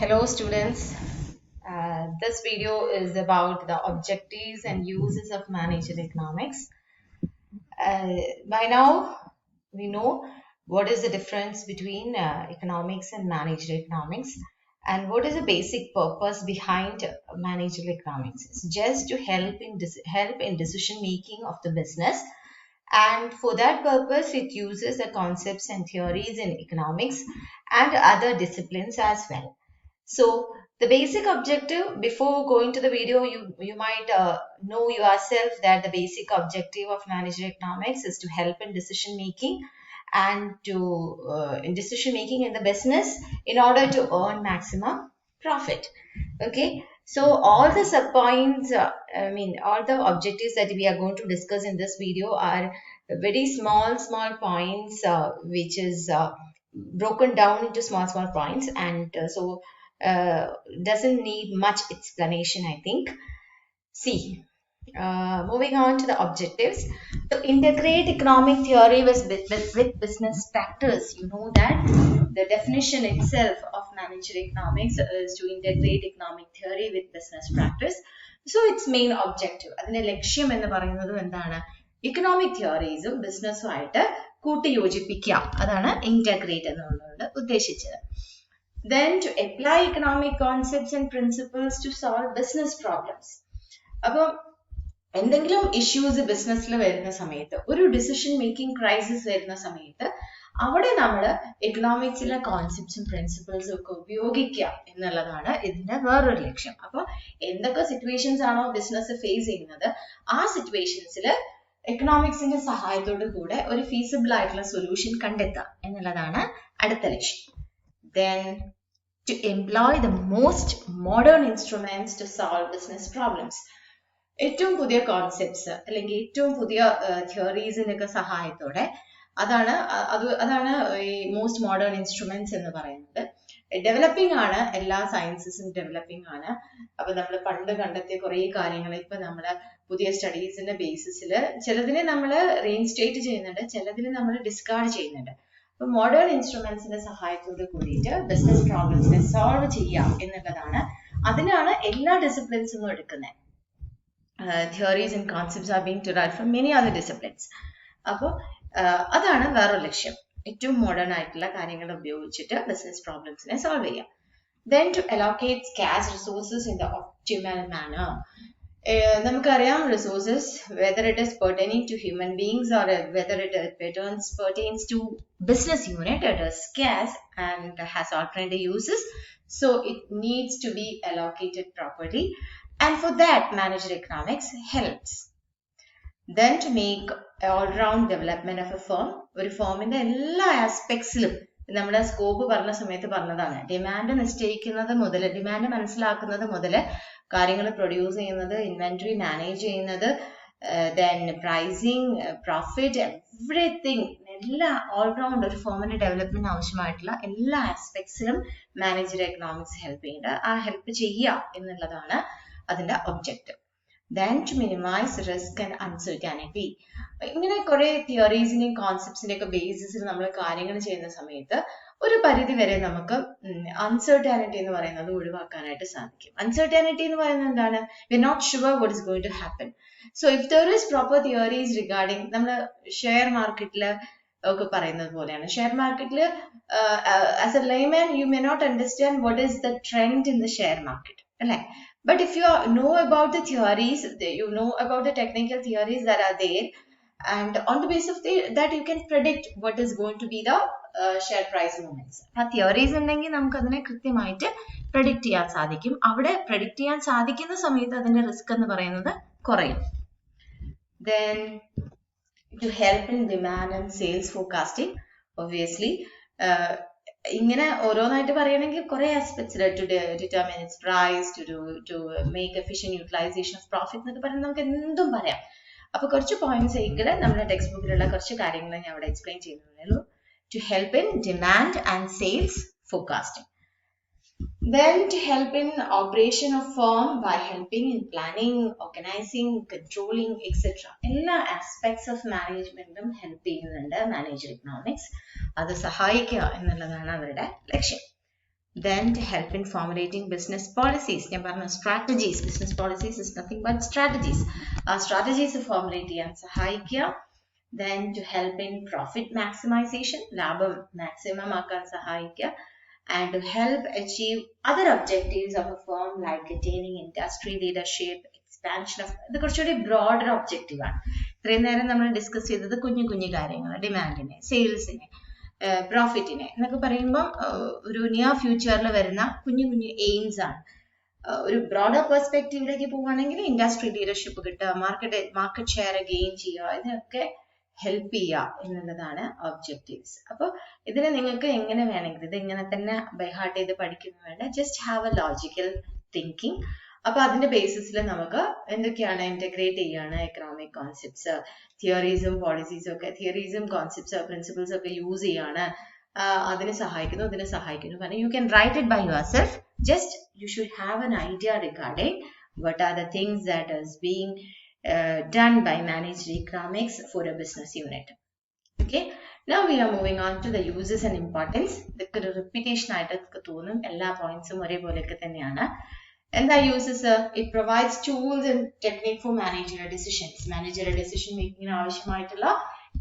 Hello students, this video is about the objectives and uses of managerial economics. By now we know what is the difference between economics and managerial economics and what is the basic purpose behind managerial economics. It's just to help in decision making of the business, and for that purpose it uses the concepts and theories in economics and other disciplines as well. So the basic objective, before going to the video, you might know yourself that the basic objective of managerial economics is to help in decision making and to in decision making in the business in order to earn maximum profit. Okay, so all the sub points, all the objectives that we are going to discuss in this video are very small points, which is broken down into small points, and doesn't need much explanation, I think. See, moving on to the objectives. To integrate economic theory with business practice. You know that the definition itself of managerial economics is to integrate economic theory with business practice. So its main objective, അതിന്റെ ലക്ഷ്യം എന്ന് പറയുന്നത് എന്താണ്? Economic തിയറീസും ബിസിനസ്സും ആയിട്ട് കൂട്ടിയോജിപ്പിക്കുക. അതാണ് integrate എന്നുള്ളത് ഉദ്ദേശിച്ചത്. Then to apply economic concepts and principles to solve business problems. അപ്പോൾ എന്തെങ്കിലും ഇഷ്യൂസ് ബിസിനസ്സിൽ വരുന്ന സമയത്ത്, ഒരു ഡിസിഷൻ മേക്കിംഗ് ക്രൈസിസ് വരുന്ന സമയത്ത് അവിടെ നമ്മൾ എക്കണോമിക്സിലെ കോൺസെപ്റ്റ്സും പ്രിൻസിപ്പിൾസും ഒക്കെ ഉപയോഗിക്കുക എന്നുള്ളതാണ് ഇതിന്റെ വേറൊരു ലക്ഷ്യം. അപ്പോൾ എന്തൊക്കെ സിറ്റുവേഷൻസ് ആണോ ബിസിനസ് ഫേസ് ചെയ്യുന്നത്, ആ സിറ്റുവേഷൻസിൽ എക്കണോമിക്സിന്റെ സഹായത്തോടു കൂടെ ഒരു ഫീസിബിൾ ആയിട്ടുള്ള സൊല്യൂഷൻ കണ്ടെത്തുക എന്നുള്ളതാണ് അടുത്ത ലക്ഷ്യം. Then to employ the most modern instruments to solve business problems. ഏറ്റവും പുതിയ കോൺസെപ്റ്റ്സ് അല്ലെങ്കിൽ ഏറ്റവും പുതിയ തിയറീസിനൊക്കെ സഹായത്തോടെ അതാണ് ഈ മോസ്റ്റ് മോഡേൺ ഇൻസ്ട്രുമെന്റ്സ് എന്ന് പറയുന്നത്. ഡെവലപ്പിംഗ് ആണ്, എല്ലാ സയൻസസും ഡെവലപ്പിംഗ് ആണ്. അപ്പൊ നമ്മൾ പണ്ട് കണ്ടെത്തിയ കുറേ കാര്യങ്ങൾ ഇപ്പൊ നമ്മള് പുതിയ സ്റ്റഡീസിന്റെ ബേസിസിൽ ചിലതിനെ നമ്മൾ റീഇൻസ്റ്റേറ്റ് ചെയ്യുന്നുണ്ട്, ചിലതിനെ നമ്മൾ ഡിസ്കാർഡ് ചെയ്യുന്നുണ്ട്. അപ്പൊ മോഡേൺ ഇൻസ്ട്രുമെന്റ്സിന്റെ സഹായത്തോട് കൂടിയിട്ട് ബിസിനസ് പ്രോബ്ലംസിനെ സോൾവ് ചെയ്യാം എന്നുള്ളതാണ്. അതിനാണ് എല്ലാ ഡിസിപ്ലിൻസും എടുക്കുന്നത്. Theories and concepts are being derived from many other disciplines. അപ്പോൾ അതാണ് വേറൊരു ലക്ഷ്യം, ഏറ്റവും മോഡേൺ ആയിട്ടുള്ള കാര്യങ്ങൾ ഉപയോഗിച്ചിട്ട് ബിസിനസ് പ്രോബ്ലംസിനെ സോൾവ് ചെയ്യാം. Then to allocate scarce resources in the optimal manner. നമുക്കറിയാം resources, whether it is pertaining to human beings or whether it pertains to business unit, it is scarce and has alternative uses, so it needs to be allocated properly, and for that managerial economics helps. Then to make all-round development of a firm, ഒരു ഫേമിന്റെ എല്ലാ ആസ്പെക്ട്സിലും നമ്മുടെ scope പറഞ്ഞ സമയത്ത് പറഞ്ഞതാണ്, demand നിശ്ചയിക്കുന്നത് മുതൽ, demand മനസ്സിലാക്കുന്നത് മുതൽ കാര്യങ്ങൾ പ്രൊഡ്യൂസ് ചെയ്യുന്നത്, ഇൻവെന്ററി മാനേജ് ചെയ്യുന്നത്, ദെൻ പ്രൈസിങ്, പ്രോഫിറ്റ്, എവറിത്തിങ്, എല്ലാ ഓൾറൗണ്ട് ഒരു ഫേമിന്റെ ഡെവലപ്മെന്റ് ആവശ്യമായിട്ടുള്ള എല്ലാ ആസ്പെക്ട്സിലും മാനേജറിയൽ എക്കണോമിക്സ് ഹെൽപ്പ് ചെയ്യുന്നുണ്ട്. ആ ഹെൽപ്പ് ചെയ്യുക എന്നുള്ളതാണ് അതിന്റെ objective. Then to minimize risk and uncertainty. ഇങ്ങനെ കുറെ തിയറീസിന്റെയും കോൺസെപ്റ്റ്സിന്റെ ഒക്കെ ബേസിസിൽ നമ്മൾ കാര്യങ്ങൾ ചെയ്യുന്ന സമയത്ത് ഒരു പരിധി വരെ നമുക്ക് അൺസർട്ടാനിറ്റി എന്ന് പറയുന്നത് ഒഴിവാക്കാനായിട്ട് സാധിക്കും. അൺസർട്ടാനിറ്റി എന്ന് പറയുന്നത് എന്താണ്? We are not sure what is going to happen. So if there is proper theories regarding, നമ്മൾ ഷെയർ മാർക്കറ്റിൽ ഒക്കെ പറയുന്നത് പോലെയാണ്. ഷെയർ മാർക്കറ്റിൽ as a layman you may not understand what is the trend in the share market, അല്ലേ? But if you know about the theories, you know about the technical theories that are there, and on the basis of that you can predict what is going to be the share price movements. ആ theories ഉണ്ടെങ്കിൽ നമുക്ക് അതിനെ കൃത്യമായിട്ട് predict ചെയ്യാൻ സാധിക്കും. അവിടെ predict ചെയ്യാൻ സാധിക്കുന്ന സമയത്ത് അതിന്റെ റിസ്ക് എന്ന് പറയുന്നത് കുറയും. Then to help in demand and sales forecasting, obviously ഇങ്ങനെ ഓരോന്നായിട്ട് പറയണമെങ്കിൽ കുറെ aspects, to determine its price, to make efficient utilisation of profit എന്നൊക്കെ പറയുന്നത് നമുക്ക് എന്തും പറയാം. അപ്പൊ കുറച്ച് പോയിന്റ്സ് എങ്കിലും നമ്മുടെ ടെക്സ്റ്റ് ബുക്കിലുള്ള കുറച്ച് കാര്യങ്ങൾ ഞാൻ അവിടെ എക്സ്പ്ലെയിൻ ചെയ്യുന്നുള്ളൂ. To help in demand and sales forecasting. Then to help in operation of firm by helping in planning, organizing, controlling, etc. എല്ലാ aspects of managementum help ചെയ്യുന്നുണ്ട് managerial economics. അത് സഹായിക്കുക എന്നുള്ളതാണ് അവരുടെ ലക്ഷ്യം. Then to help in formulating business policies. ഞാൻ പറഞ്ഞ strategies. Business policies is nothing but strategies. Strategies formulate ചെയ്യാൻ സഹായിക്കുക. Then to help in profit maximization. ലാഭം maximum ആക്കാൻ സഹായിക്കുക. And to help achieve other objectives of a firm like attaining industry leadership, expansion of the കുറച്ചുകൂടി broader objective ആണ്. ഇത്രയും നേരം നമ്മൾ ഡിസ്കസ് ചെയ്തത് കുഞ്ഞു കുഞ്ഞു കാര്യങ്ങൾ, ഡിമാൻഡിനെ, സെയിൽസിനെ, പ്രോഫിറ്റിനെ എന്നൊക്കെ പറയുമ്പോൾ ഒരു നിയർ ഫ്യൂച്ചറിൽ വരുന്ന കുഞ്ഞു കുഞ്ഞു എയിംസ് ആണ്. ഒരു ബ്രോഡർ പെർസ്പെക്റ്റീവിലേക്ക് പോവുകയാണെങ്കിൽ ഇൻഡസ്ട്രി ലീഡർഷിപ്പ് കിട്ടുക, മാർക്കറ്റ് ഷെയർ ഗെയിൻ ചെയ്യുക, ഇതിനൊക്കെ ഹെൽപ്പ് ചെയ്യുക എന്നുള്ളതാണ് ഒബ്ജക്റ്റീവ്സ്. അപ്പോൾ ഇതിനെ നിങ്ങൾക്ക് എങ്ങനെ വേണമെങ്കിൽ ഇത് ഇങ്ങനെ തന്നെ ബൈഹാർട്ട് ചെയ്ത് പഠിക്കുന്നു വേണ്ട, just have A logical thinking. അപ്പൊ അതിന്റെ ബേസിസിൽ നമുക്ക് എന്തൊക്കെയാണ് ഇന്റഗ്രേറ്റ് ചെയ്യാണ് എക്കണോമിക് കോൺസെപ്റ്റ്സ്, തിയറീസും പോളിസീസും ഒക്കെ, തിയറീസും കോൺസെപ്റ്റ്സ് പ്രിൻസിപ്പിൾസ് ഒക്കെ യൂസ് ചെയ്യാണ്, അതിനെ സഹായിക്കുന്നു കാരണം you can write it by yourself. Just you should have an idea regarding what are the things that is being done by managed economics for a business unit. Okay, now we are moving on to the uses and importance. ഇതൊക്കെ ഒരു repetition ആയിട്ട് തോന്നും, എല്ലാ പോയിന്റ്സും ഒരേപോലെയൊക്കെ തന്നെയാണ്. എന്താ uses? It provides tools and technique for managerial decisions. Managerial decision മേക്കിങ്ങിന് ആവശ്യമായിട്ടുള്ള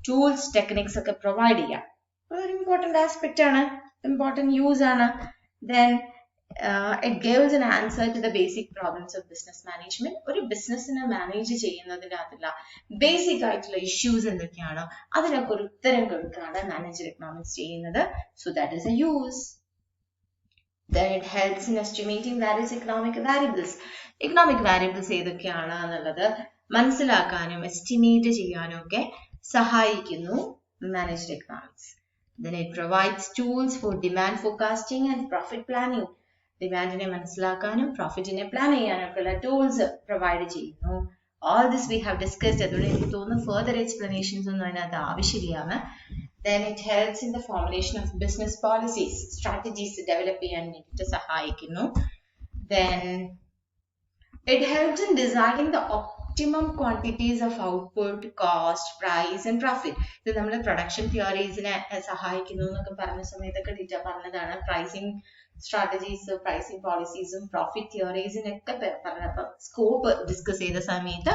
ടൂൾസ്, ടെക്നിക്സ് ഒക്കെ പ്രൊവൈഡ് ചെയ്യാം. ഒരു ഇമ്പോർട്ടന്റ് ആസ്പെക്ട് ആണ്, ഇമ്പോർട്ടന്റ് യൂസ് ആണ്. Then it gives an answer to the basic problems of business management. ഒരു ബിസിനസ്സിനെ മാനേജ് ചെയ്യുന്നതിനകത്തുള്ള ബേസിക് ആയിട്ടുള്ള ഇഷ്യൂസ് എന്തൊക്കെയാണോ അതിനൊക്കെ ഒരു ഉത്തരം കൊടുക്കുകയാണ് മാനേജർ എക്കണോമിക്സ് ചെയ്യുന്നത്. So that is A use. Then it helps in estimating various economic variables. Economic variables ഏതൊക്കെയാണ് എന്നുള്ളത് മനസ്സിലാക്കാനും എസ്റ്റിമേറ്റ് ചെയ്യാനും ഒക്കെ സഹായിക്കുന്നു manager economics. Then it provides tools for demand forecasting and profit planning. ഡിമാൻഡിനെ മനസ്സിലാക്കാനും പ്രോഫിറ്റിനെ പ്ലാൻ ചെയ്യാനൊക്കെയുള്ള ടൂൾസ് പ്രൊവൈഡ് ചെയ്യുന്നു. All this we have discussed. അതുകൊണ്ട് എനിക്ക് തോന്നുന്നു further explanations ഒന്നും അതിനകത്ത് ആവശ്യമില്ലാന്ന്. Then it helps in the formulation of business policies. Strategies develop ചെയ്യാൻ വേണ്ടിയിട്ട് സഹായിക്കുന്നു. Then it helps in designing the optimum quantities of output, cost, price and profit. ഇത് നമ്മൾ പ്രൊഡക്ഷൻ തിയറീസിനെ സഹായിക്കുന്നു എന്നൊക്കെ പറഞ്ഞ സമയത്തൊക്കെ ഡീറ്റെയിൽ പറഞ്ഞതാണ്. പ്രൈസിംഗ് സ്ട്രാറ്റജീസ്, പ്രൈസിംഗ് പോളിസീസും പ്രോഫിറ്റ് തിയറീസിനൊക്കെ പറഞ്ഞപ്പോൾ സ്കോപ്പ് ഡിസ്കസ് ചെയ്ത സമയത്ത്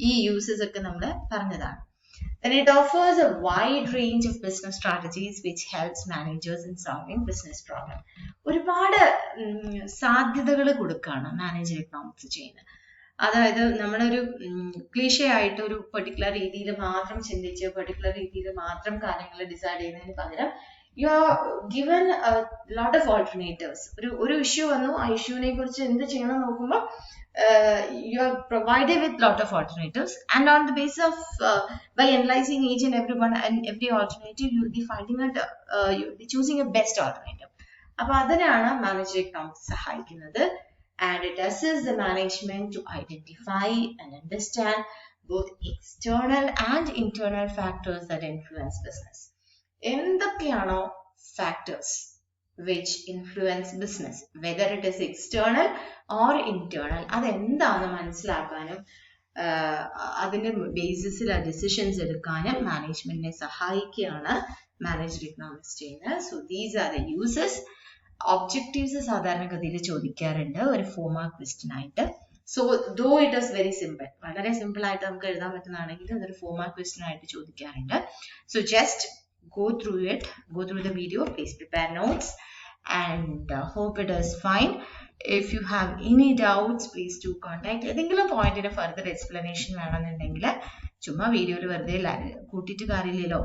ഈ യൂസസ് ഒക്കെ നമ്മൾ പറഞ്ഞതാണ്. Then it offers a wide range of business strategies which helps managers in solving business problem. ഒരുപാട് സാധ്യതകൾ കൊടുക്കുകയാണ് മാനേജർ എക്കണോമിക്സ് ചെയ്യുന്നത്. അതായത് നമ്മളൊരു ക്ലീഷ ആയിട്ട് ഒരു പെർട്ടിക്കുലർ രീതിയിൽ മാത്രം ചിന്തിച്ച് പെർട്ടിക്കുലർ രീതിയിൽ മാത്രം കാര്യങ്ങൾ ഡിസൈഡ് ചെയ്യുന്നതിന് പകരം you are given a lot of alternatives. ഒരു ഇഷ്യൂ വന്നു, ആ ഇഷ്യൂവിനെ കുറിച്ച് എന്ത് ചെയ്യണം നോക്കുമ്പോൾ you are provided with lot of alternatives, and on the basis of by analyzing each and every alternative you will be finding that you will be choosing a best alternative. അപ്പോൾ അതിനാണ് manager economics സഹായിക്കുന്നത്. And it assists the management to identify and understand both external and internal factors that influence business. എന്തൊക്കെയാണോ factors which influence business, whether it is external or internal, അതെന്താണെന്ന് മനസ്സിലാക്കാനും അതിന്റെ ബേസിസിൽ decisions എടുക്കാനും മാനേജ്മെന്റിനെ സഹായിക്കുകയാണ് മാനേജർ എക്കണോമിക്സ് ചെയ്യുന്നത്. So these are the uses. Objectives സാധാരണഗതിയിൽ ചോദിക്കാറുണ്ട് ഒരു 4 മാർക്ക് ക്വസ്റ്റ്യൻ ആയിട്ട്. So though it is very simple, വളരെ സിമ്പിൾ ആയിട്ട് നമുക്ക് എഴുതാൻ പറ്റുന്നതാണെങ്കിൽ അതൊരു 4 മാർക്ക് ക്വസ്റ്റ്യൻ ആയിട്ട് ചോദിക്കാറുണ്ട്. So just go through the video, please prepare notes, and hope it is fine. If you have any doubts, please do contact. ഏതെങ്കിലും പോയിന്റിന് further explanation വേണമെന്നുണ്ടെങ്കിൽ ചുമ്മാ വീഡിയോയിൽ വെറുതെ കൂട്ടിയിട്ട് കാര്യമില്ലല്ലോ.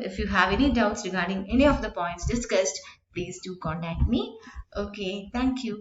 If you have any doubts regarding any of the points discussed, please do contact me. Okay, thank you.